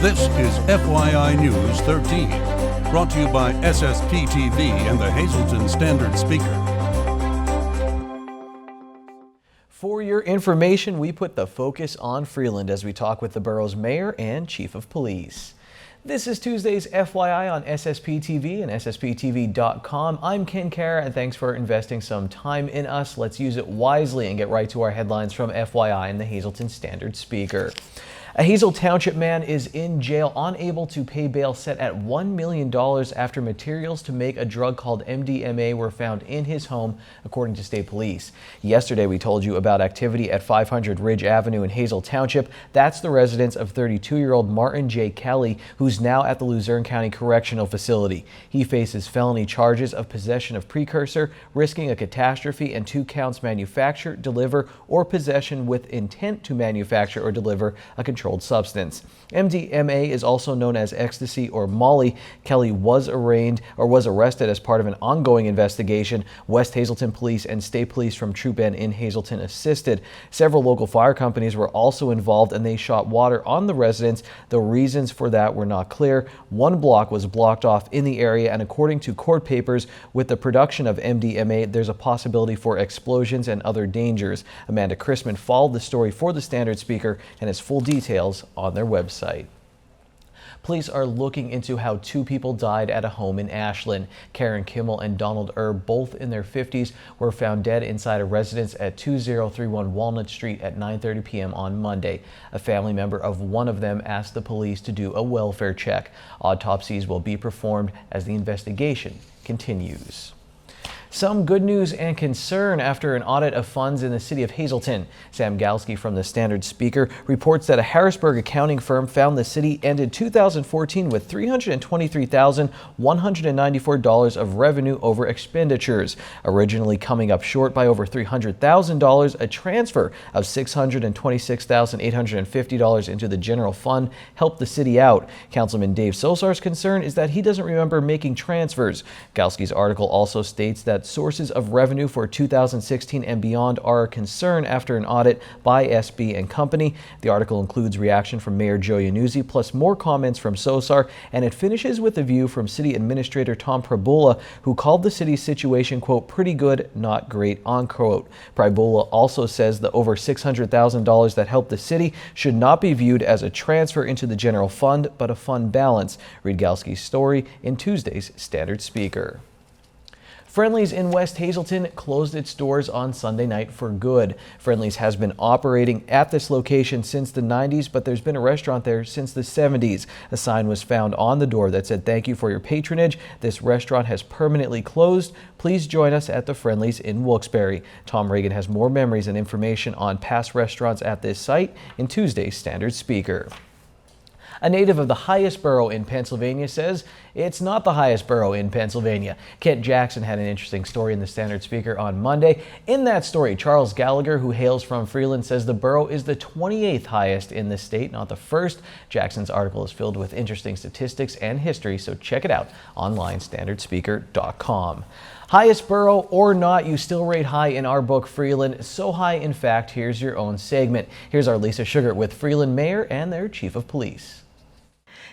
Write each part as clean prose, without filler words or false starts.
This is FYI News 13, brought to you by SSPTV and the Hazleton Standard Speaker. For your information, we put the focus on Freeland as we talk with the borough's mayor and chief of police. This is Tuesday's FYI on SSPTV and SSPTV.com. I'm Ken Kara, and thanks for investing some time in us. Let's use it wisely and get right to our headlines from FYI and the Hazleton Standard Speaker. A Hazel Township man is in jail, unable to pay bail set at $1 million after materials to make a drug called MDMA were found in his home, according to state police. Yesterday, we told you about activity at 500 Ridge Avenue in Hazel Township. That's the residence of 32-year-old Martin J. Kelly, who's now at the Luzerne County Correctional Facility. He faces felony charges of possession of precursor, risking a catastrophe, and 2 counts manufacture, deliver, or possession with intent to manufacture or deliver a controlled substance. MDMA is also known as ecstasy or Molly. Kelly was arrested as part of an ongoing investigation. West Hazleton Police and State Police from Troop N in Hazleton assisted. Several local fire companies were also involved, and they shot water on the residence. The reasons for that were not clear. One block was blocked off in the area, and according to court papers, with the production of MDMA, there's a possibility for explosions and other dangers. Amanda Chrisman followed the story for the Standard Speaker and has full details on their website. Police are looking into how 2 people died at a home in Ashland. Karen Kimmel and Donald Erb, both in their 50s, were found dead inside a residence at 2031 Walnut Street at 9:30 p.m. on Monday. A family member of one of them asked the police to do a welfare check. Autopsies will be performed as the investigation continues. Some good news and concern after an audit of funds in the city of Hazleton. Sam Galsky from the Standard Speaker reports that a Harrisburg accounting firm found the city ended 2014 with $323,194 of revenue over expenditures, originally coming up short by over $300,000. A transfer of $626,850 into the general fund helped the city out. Councilman Dave Sosar's concern is that he doesn't remember making transfers. Galsky's article also states that sources of revenue for 2016 and beyond are a concern after an audit by SB and Company. The article includes reaction from Mayor Joe Iannuzzi, plus more comments from Sosar, and it finishes with a view from City Administrator Tom Prabula, who called the city's situation, quote, pretty good, not great, unquote. Prabula also says the over $600,000 that helped the city should not be viewed as a transfer into the general fund, but a fund balance. Read Galsky's story in Tuesday's Standard Speaker. Friendly's in West Hazleton closed its doors on Sunday night for good. Friendly's has been operating at this location since the 90s, but there's been a restaurant there since the 70s. A sign was found on the door that said, "Thank you for your patronage. This restaurant has permanently closed. Please join us at the Friendly's in Wilkes-Barre." Tom Reagan has more memories and information on past restaurants at this site in Tuesday's Standard Speaker. A native of the highest borough in Pennsylvania says it's not the highest borough in Pennsylvania. Kent Jackson had an interesting story in the Standard Speaker on Monday. In that story, Charles Gallagher, who hails from Freeland, says the borough is the 28th highest in the state, not the first. Jackson's article is filled with interesting statistics and history, so check it out online, standardspeaker.com. Highest borough or not, you still rate high in our book, Freeland. So high, in fact, here's your own segment. Here's our Lisa Sugar with Freeland Mayor and their Chief of Police.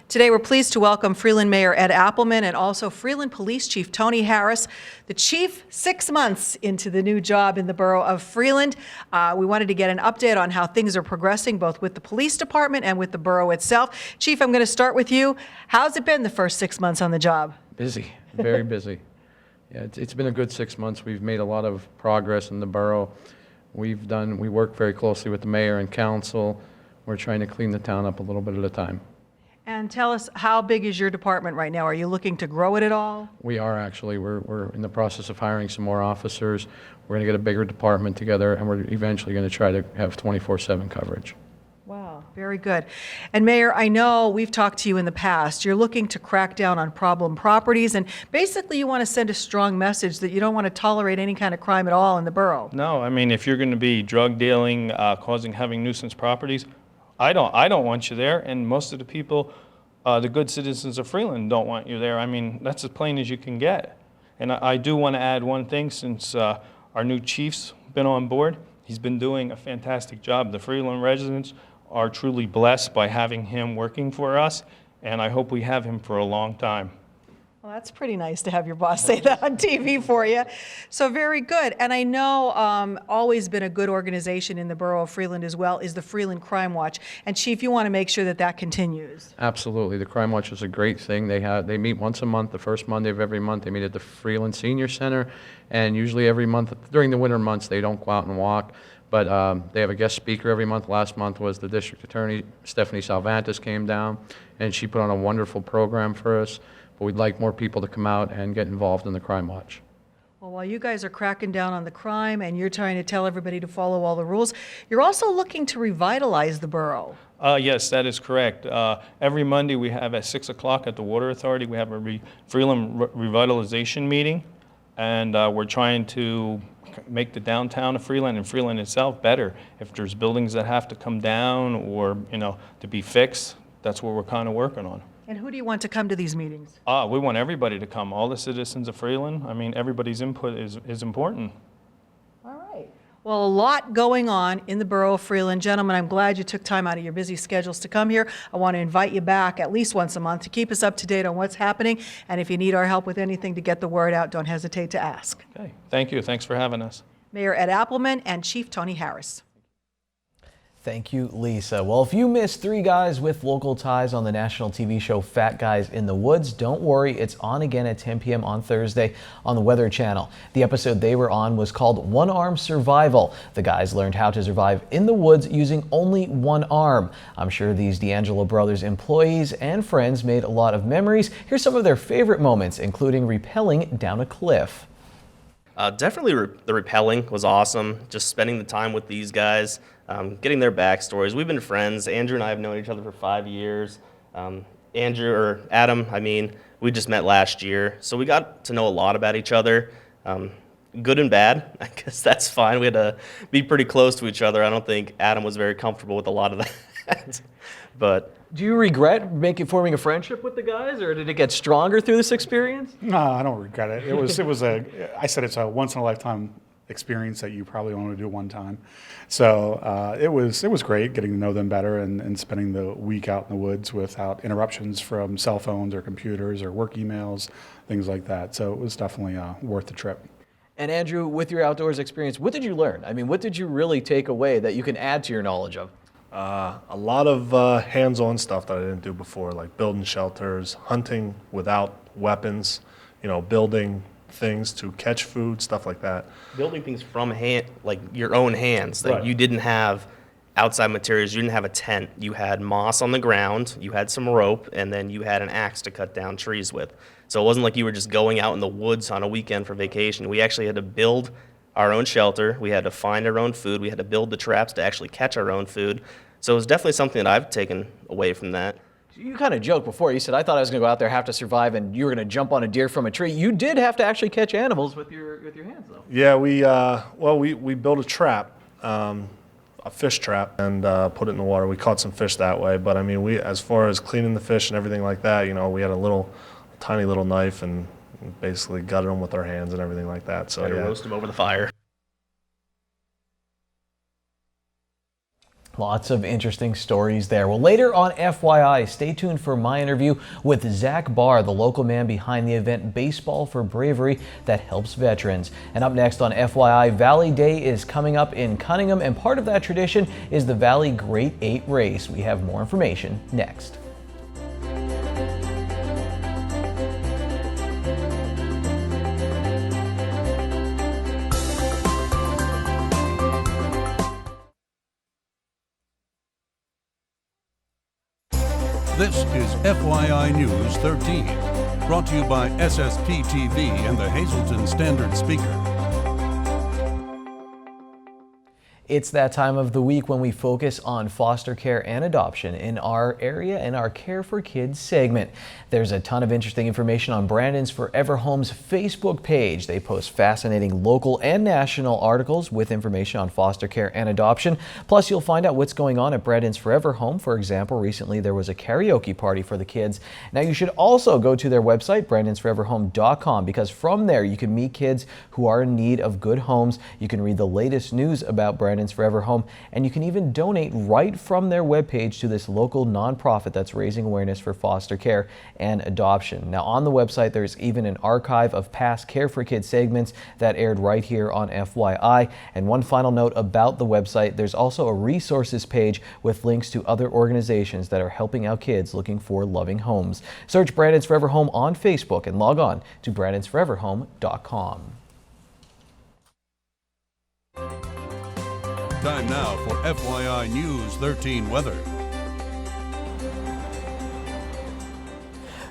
Today, we're pleased to welcome Freeland Mayor Ed Appelman and also Freeland Police Chief Tony Harris, the chief 6 months into the new job in the borough of Freeland. We wanted to get an update on how things are progressing, both with the police department and with the borough itself. Chief, I'm going to start with you. How's it been the first 6 months on the job? Busy, very busy. Yeah, it's been a good 6 months. We've made a lot of progress in the borough. We work very closely with the mayor and council. We're trying to clean the town up a little bit at a time. And tell us, how big is your department right now? Are you looking to grow it at all? We are actually. We're in the process of hiring some more officers. We're going to get a bigger department together, and we're eventually going to try to have 24/7 coverage. Wow, very good. And Mayor, I know we've talked to you in the past. You're looking to crack down on problem properties, and basically you want to send a strong message that you don't want to tolerate any kind of crime at all in the borough. No, I mean, if you're going to be drug dealing, having nuisance properties, I don't want you there, and most of the people, the good citizens of Freeland, don't want you there. I mean, that's as plain as you can get. And I do want to add one thing, since our new chief's been on board. He's been doing a fantastic job. The Freeland residents are truly blessed by having him working for us, and I hope we have him for a long time. Well, that's pretty nice to have your boss say that on TV for you. So very good. And I know always been a good organization in the borough of Freeland as well is the Freeland Crime Watch. And Chief, you want to make sure that that continues. Absolutely. The Crime Watch is a great thing. They meet once a month, the first Monday of every month. They meet at the Freeland Senior Center, and usually every month during the winter months they don't go out and walk. But they have a guest speaker every month. Last month was the District Attorney, Stephanie Salvantis, came down, and she put on a wonderful program for us. But we'd like more people to come out and get involved in the Crime Watch. Well, while you guys are cracking down on the crime and you're trying to tell everybody to follow all the rules, you're also looking to revitalize the borough. Yes, that is correct. Every Monday we have at 6 o'clock at the Water Authority, we have a Freeland revitalization meeting, and we're trying to make the downtown of Freeland and Freeland itself better. If there's buildings that have to come down or, to be fixed, that's what we're kind of working on. And who do you want to come to these meetings? We want everybody to come, all the citizens of Freeland. I mean, everybody's input is important. All right. Well, a lot going on in the borough of Freeland. Gentlemen, I'm glad you took time out of your busy schedules to come here. I want to invite you back at least once a month to keep us up to date on what's happening. And if you need our help with anything to get the word out, don't hesitate to ask. Okay, thank you. Thanks for having us. Mayor Ed Appleman and Chief Tony Harris. Thank you, Lisa. Well, if you missed three guys with local ties on the national TV show Fat Guys in the Woods, don't worry, it's on again at 10 p.m. on Thursday on the Weather Channel. The episode they were on was called One Arm Survival. The guys learned how to survive in the woods using only one arm. I'm sure these D'Angelo Brothers employees and friends made a lot of memories. Here's some of their favorite moments, including rappelling down a cliff. Definitely the rappelling was awesome. Just spending the time with these guys, getting their backstories. We've been friends. Andrew and I have known each other for 5 years. Adam, we just met last year. So we got to know a lot about each other, good and bad. I guess that's fine. We had to be pretty close to each other. I don't think Adam was very comfortable with a lot of that. But do you regret forming a friendship with the guys, or did it get stronger through this experience? No, I don't regret it. I said it's a once in a lifetime experience that you probably only do one time. So it was great getting to know them better and spending the week out in the woods without interruptions from cell phones or computers or work emails, things like that. So it was definitely worth the trip. And Andrew, with your outdoors experience, what did you learn? What did you really take away that you can add to your knowledge of? A lot of hands-on stuff that I didn't do before, like building shelters, hunting without weapons, building things to catch food, stuff like that. building things from hand, like your own hands. Like Right. you didn't have outside materials. You didn't have a tent. You had moss on the ground. You had some rope, and then you had an axe to cut down trees with. So it wasn't like you were just going out in the woods on a weekend for vacation. We actually had to build our own shelter. We had to find our own food. We had to build the traps to actually catch our own food. So it was definitely something that I've taken away from that. You kind of joked before. You said, I thought I was going to go out there, have to survive, and you were going to jump on a deer from a tree. You did have to actually catch animals with your hands, though. Yeah, we built a trap, a fish trap, and put it in the water. We caught some fish that way. But we, as far as cleaning the fish and everything like that, we had a tiny little knife and basically gutted them with our hands and everything like that. So Had to yeah. roast them over the fire. Lots of interesting stories there. Well, later on FYI, stay tuned for my interview with Zach Barr, the local man behind the event Baseball for Bravery that helps veterans. And up next on FYI, Valley Day is coming up in Cunningham, and part of that tradition is the Valley Great 8 race. We have more information next. This is FYI News 13, brought to you by SSPTV and the Hazleton Standard Speaker. It's that time of the week when we focus on foster care and adoption in our area in our Care for Kids segment. There's a ton of interesting information on Brandon's Forever Home's Facebook page. They post fascinating local and national articles with information on foster care and adoption. Plus, you'll find out what's going on at Brandon's Forever Home. For example, recently there was a karaoke party for the kids. Now, you should also go to their website, brandonsforeverhome.com, because from there you can meet kids who are in need of good homes. You can read the latest news about Brandon Brandon's Forever Home, and you can even donate right from their webpage to this local nonprofit that's raising awareness for foster care and adoption. Now, on the website, there's even an archive of past Care for Kids segments that aired right here on FYI. And one final note about the website, there's also a resources page with links to other organizations that are helping out kids looking for loving homes. Search Brandon's Forever Home on Facebook and log on to brandonsforeverhome.com. Time now for FYI News 13 weather.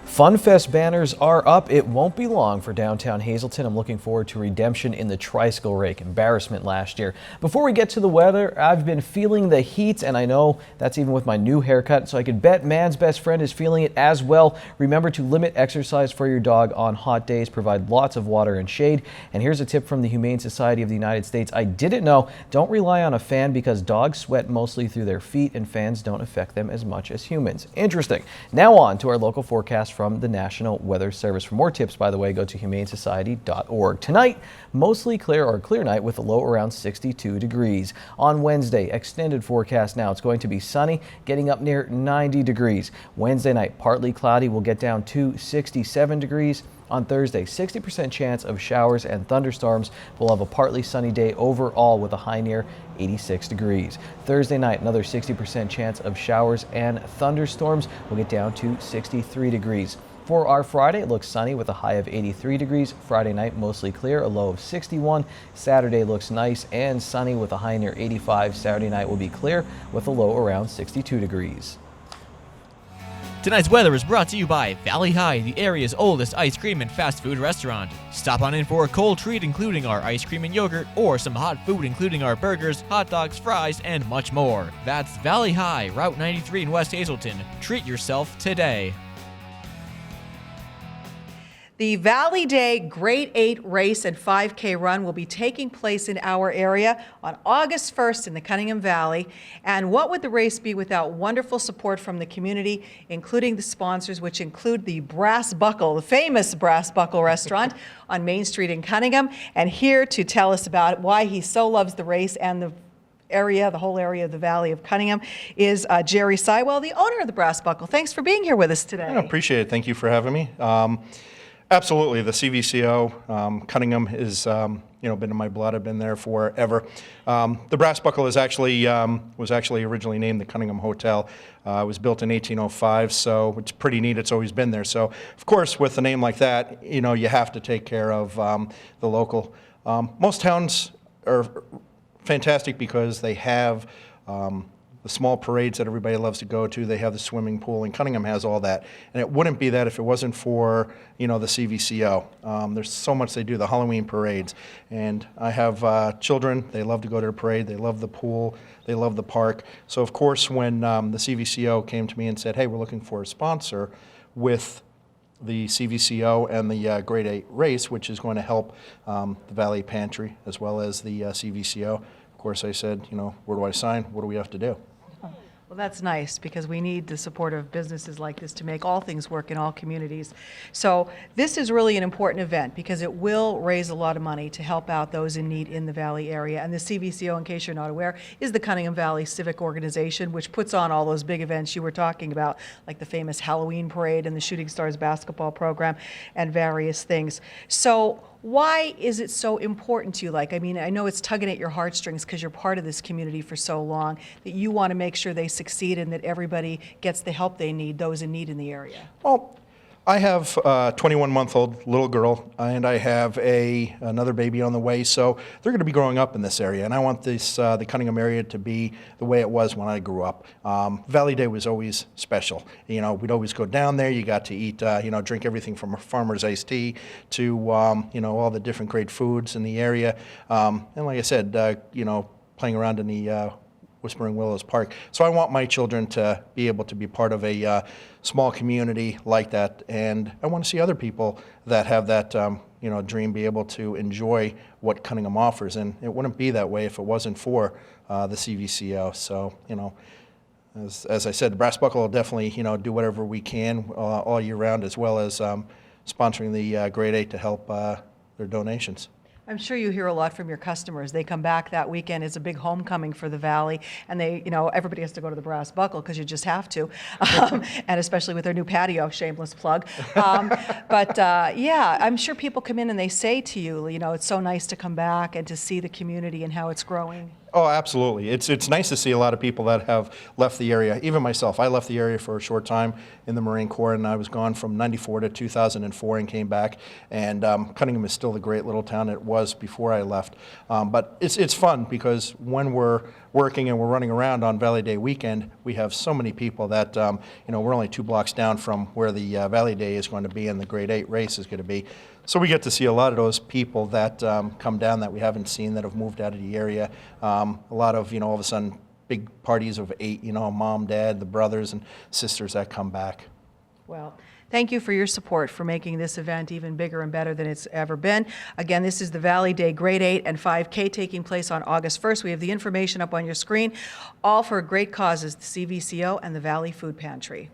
FunFest banners are up. It won't be long for downtown Hazleton. I'm looking forward to redemption in the tricycle rake. Embarrassment last year. Before we get to the weather, I've been feeling the heat, and I know that's even with my new haircut, so I could bet man's best friend is feeling it as well. Remember to limit exercise for your dog on hot days. Provide lots of water and shade. And here's a tip from the Humane Society of the United States I didn't know. Don't rely on a fan because dogs sweat mostly through their feet, and fans don't affect them as much as humans. Interesting. Now on to our local forecast from the National Weather Service. For more tips, by the way, go to humanesociety.org. Tonight, mostly clear or clear night with a low around 62 degrees. On Wednesday, extended forecast now. It's going to be sunny, getting up near 90 degrees. Wednesday night, partly cloudy, will get down to 67 degrees. On Thursday, 60% chance of showers and thunderstorms. We'll have a partly sunny day overall with a high near 86 degrees. Thursday night, another 60% chance of showers and thunderstorms. We'll get down to 63 degrees. For our Friday, it looks sunny with a high of 83 degrees. Friday night, mostly clear, a low of 61. Saturday looks nice and sunny with a high near 85. Saturday night will be clear with a low around 62 degrees. Tonight's weather is brought to you by Valley High, the area's oldest ice cream and fast food restaurant. Stop on in for a cold treat including our ice cream and yogurt, or some hot food including our burgers, hot dogs, fries, and much more. That's Valley High, Route 93 in West Hazleton. Treat yourself today. The Valley Day Grade 8 race and 5K run will be taking place in our area on August 1st in the Cunningham Valley. And what would the race be without wonderful support from the community, including the sponsors, which include the Brass Buckle, the famous Brass Buckle restaurant on Main Street in Cunningham. And here to tell us about why he so loves the race and the area, the whole area of the Valley of Cunningham, is Jerry Sywell, the owner of the Brass Buckle. Thanks for being here with us today. I appreciate it. Thank you for having me. Absolutely, the CVCO, Cunningham is, been in my blood. I've been there forever. The Brass Buckle is was actually originally named the Cunningham Hotel. It was built in 1805, so it's pretty neat. It's always been there. So, of course, with a name like that, you have to take care of the local. Most towns are fantastic because they have the small parades that everybody loves to go to. They have the swimming pool, and Cunningham has all that. And it wouldn't be that if it wasn't for, the CVCO. There's so much they do, the Halloween parades. And I have children. They love to go to the parade. They love the pool. They love the park. So, of course, when the CVCO came to me and said, hey, we're looking for a sponsor with the CVCO and the Grade 8 race, which is going to help the Valley Pantry as well as the CVCO. Of course, I said, where do I sign? What do we have to do? Well, that's nice because we need the support of businesses like this to make all things work in all communities. So this is really an important event because it will raise a lot of money to help out those in need in the Valley area. And the CVCO, in case you're not aware, is the Cunningham Valley Civic Organization, which puts on all those big events you were talking about, like the famous Halloween parade and the Shooting Stars basketball program and various things. So why is it so important to you? I know it's tugging at your heartstrings because you're part of this community for so long that you want to make sure they succeed and that everybody gets the help they need, those in need in the area. Well, I have a 21-month-old little girl, and I have another baby on the way, so they're going to be growing up in this area, and I want the Cunningham area to be the way it was when I grew up. Valley Day was always special. We'd always go down there. You got to eat, drink everything from a farmer's iced tea to, all the different great foods in the area. And like I said, playing around in the Whispering Willows Park. So I want my children to be able to be part of a small community like that, and I want to see other people that have that dream be able to enjoy what Cunningham offers, and it wouldn't be that way if it wasn't for the CVCO. So as I said, the Brass Buckle will definitely do whatever we can all year round, as well as sponsoring the Grade 8 to help their donations. I'm sure you hear a lot from your customers. They come back that weekend. It's a big homecoming for the Valley, and everybody has to go to the Brass Buckle because you just have to, and especially with their new patio, shameless plug. Yeah, I'm sure people come in and they say to you, it's so nice to come back and to see the community and how it's growing. Oh, absolutely. It's nice to see a lot of people that have left the area. Even myself, I left the area for a short time in the Marine Corps, and I was gone from '94 to 2004 and came back. And Cunningham is still the great little town it was before I left. But it's fun because when we're working and we're running around on Valley Day weekend, we have so many people that, we're only 2 blocks down from where the Valley Day is going to be and the Grade 8 race is going to be. So we get to see a lot of those people that come down that we haven't seen, that have moved out of the area. A lot of, all of a sudden, big parties of 8, mom, dad, the brothers and sisters that come back. Well, thank you for your support for making this event even bigger and better than it's ever been. Again, this is the Valley Day Grade 8 and 5K taking place on August 1st. We have the information up on your screen, all for great causes, the CVCO and the Valley Food Pantry.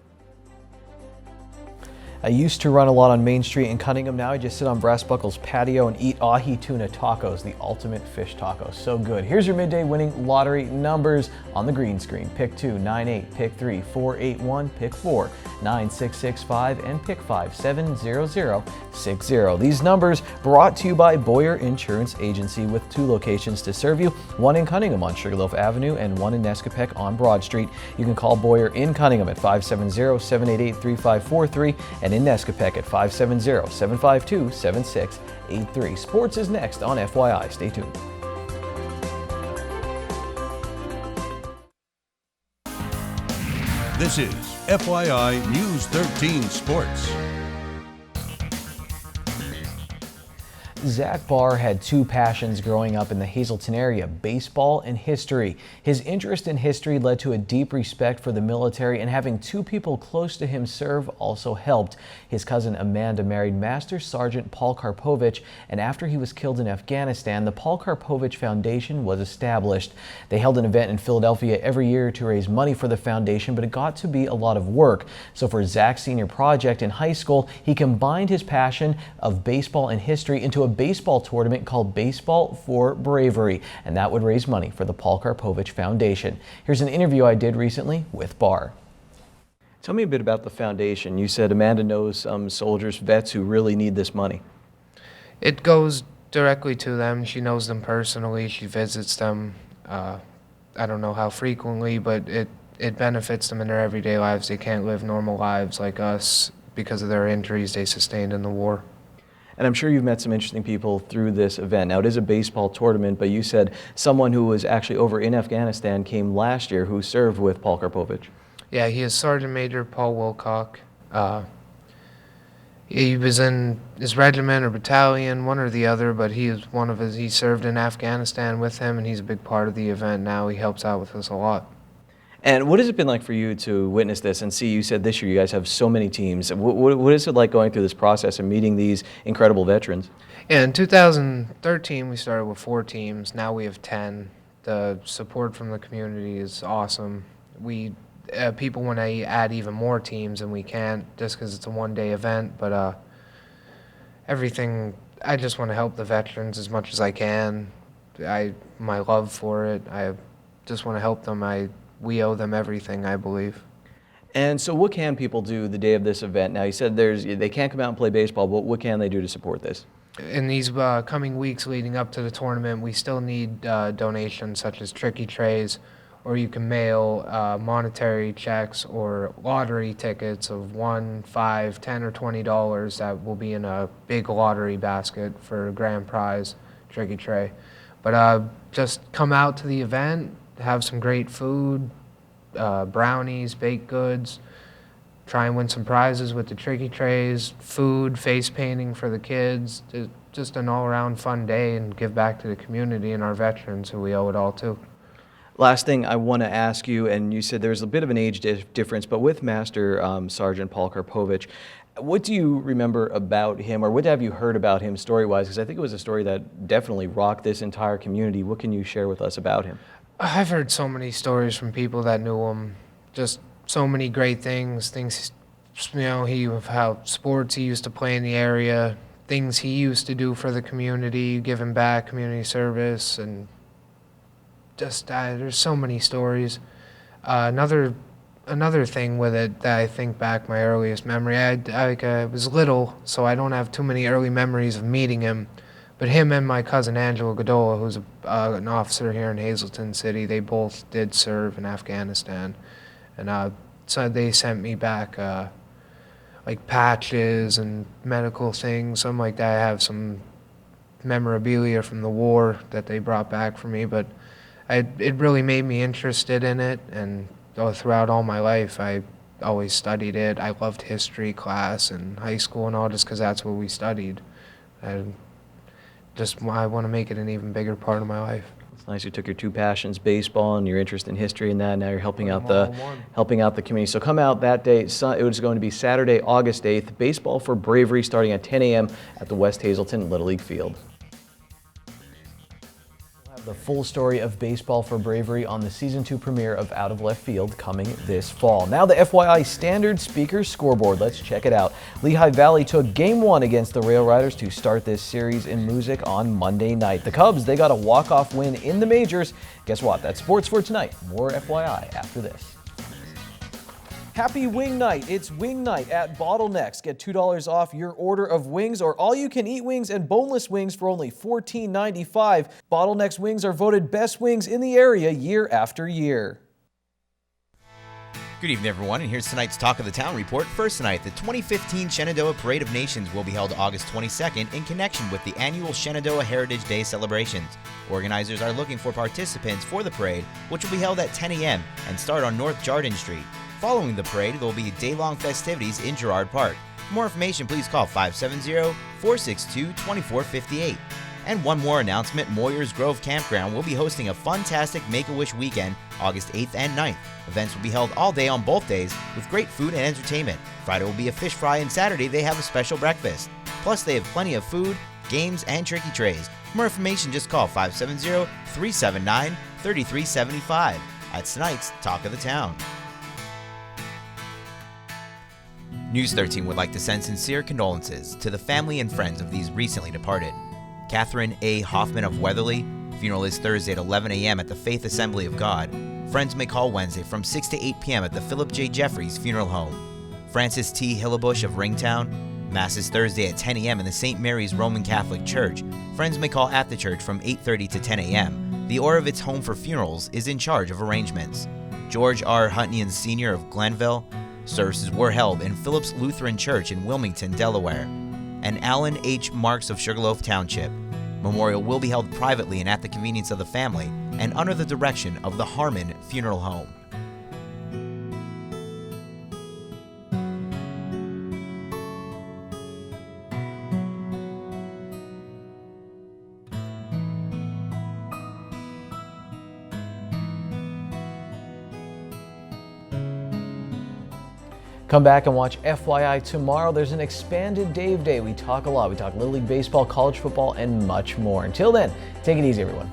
I used to run a lot on Main Street in Cunningham. Now I just sit on Brass Buckle's patio and eat ahi tuna tacos, the ultimate fish tacos. So good. Here's your midday winning lottery numbers on the green screen. Pick 2, 98, pick 3, 481, pick 4, 9665, and pick 5, 70060. These numbers brought to you by Boyer Insurance Agency with 2 locations to serve you, one in Cunningham on Sugarloaf Avenue and one in Nescopec on Broad Street. You can call Boyer in Cunningham at 570-788-3543 and in Nescopec at 570-752-7683. Sports is next on FYI. Stay tuned. This is FYI News 13 Sports. Zach Barr had 2 passions growing up in the Hazleton area, baseball and history. His interest in history led to a deep respect for the military, and having 2 people close to him serve also helped. His cousin Amanda married Master Sergeant Paul Karpovich, and after he was killed in Afghanistan, the Paul Karpovich Foundation was established. They held an event in Philadelphia every year to raise money for the foundation, but it got to be a lot of work. So for Zach's senior project in high school, he combined his passion of baseball and history into a baseball tournament called Baseball for Bravery, and that would raise money for the Paul Karpovich Foundation. Here's an interview I did recently with Barr. Tell me a bit about the foundation. You said Amanda knows some soldiers, vets who really need this money. It goes directly to them. She knows them personally. She visits them. I don't know how frequently, but it benefits them in their everyday lives. They can't live normal lives like us because of their injuries they sustained in the war. And I'm sure you've met some interesting people through this event. Now, it is a baseball tournament, but you said someone who was actually over in Afghanistan came last year who served with Paul Karpovich. Yeah, he is Sergeant Major Paul Wilcock. He was in his regiment or battalion, one or the other, but he served in Afghanistan with him, and he's a big part of the event now. He helps out with us a lot. And what has it been like for you to witness this and see, you said this year you guys have so many teams. What is it like going through this process and meeting these incredible veterans? Yeah, in 2013 we started with 4 teams. Now we have 10. The support from the community is awesome. People want to add even more teams, and we can't just because it's a one-day event. But everything, I just want to help the veterans as much as I can. My love for it, I just want to help them. We owe them everything, I believe. And so what can people do the day of this event? Now, you said they can't come out and play baseball, but what can they do to support this? In these coming weeks leading up to the tournament, we still need donations such as tricky trays, or you can mail monetary checks or lottery tickets of $1, $5, $10, or $20 that will be in a big lottery basket for a grand prize tricky tray. But just come out to the event, have some great food, brownies, baked goods, try and win some prizes with the tricky trays, food, face painting for the kids, just an all-around fun day, and give back to the community and our veterans who we owe it all to. Last thing I want to ask you, and you said there's a bit of an age difference, but with Master Sergeant Paul Karpovich, what do you remember about him, or what have you heard about him story-wise? Because I think it was a story that definitely rocked this entire community. What can you share with us about him? I've heard so many stories from people that knew him, just so many great things, how sports he used to play in the area, things he used to do for the community, giving back, community service, and just there's so many stories. Another thing with it that I think back my earliest memory, I was little, so I don't have too many early memories of meeting him, but him and my cousin Angelo Godola, who's an officer here in Hazleton City, they both did serve in Afghanistan, and so they sent me back like patches and medical things, something like that. I have some memorabilia from the war that they brought back for me, but it really made me interested in it, and throughout all my life I always studied it. I loved history class in high school and all, just because that's what we studied. I want to make it an even bigger part of my life. It's nice you took your two passions, baseball and your interest in history and that. Now you're helping out the community. So come out that day. It was going to be Saturday, August 8th. Baseball for Bravery starting at 10 a.m. at the West Hazleton Little League Field. We'll have the full story of Baseball for Bravery on the Season 2 premiere of Out of Left Field coming this fall. Now the FYI Standard Speakers Scoreboard. Let's check it out. Lehigh Valley took Game 1 against the Rail Riders to start this series in Moosic on Monday night. The Cubs, they got a walk-off win in the majors. Guess what? That's sports for tonight. More FYI after this. Happy Wing Night. It's Wing Night at Bottlenecks. Get $2 off your order of wings or all-you-can-eat wings and boneless wings for only $14.95. Bottlenecks wings are voted best wings in the area year after year. Good evening, everyone, and here's tonight's Talk of the Town report. First tonight, the 2015 Shenandoah Parade of Nations will be held August 22nd in connection with the annual Shenandoah Heritage Day celebrations. Organizers are looking for participants for the parade, which will be held at 10 a.m. and start on North Jardin Street. Following the parade, there will be day-long festivities in Girard Park. For more information, please call 570-462-2458. And one more announcement, Moyers Grove Campground will be hosting a fun-tastic Make-A-Wish weekend August 8th and 9th. Events will be held all day on both days with great food and entertainment. Friday will be a fish fry and Saturday they have a special breakfast. Plus, they have plenty of food, games, and turkey trays. For more information, just call 570-379-3375. That's tonight's Talk of the Town. News 13 would like to send sincere condolences to the family and friends of these recently departed. Catherine A. Hoffman of Weatherly. Funeral is Thursday at 11 a.m. at the Faith Assembly of God. Friends may call Wednesday from 6 to 8 p.m. at the Philip J. Jeffries Funeral Home. Francis T. Hillebush of Ringtown. Mass is Thursday at 10 a.m. in the St. Mary's Roman Catholic Church. Friends may call at the church from 8:30 to 10 a.m. The Orovitz Home for Funerals is in charge of arrangements. George R. Huntnian Sr. of Glenville. Services were held in Phillips Lutheran Church in Wilmington, Delaware. And Alan H. Marks of Sugarloaf Township. Memorial will be held privately and at the convenience of the family and under the direction of the Harmon Funeral Home. Come back and watch FYI tomorrow. There's an expanded Dave Day. We talk a lot. We talk Little League Baseball, college football, and much more. Until then, take it easy, everyone.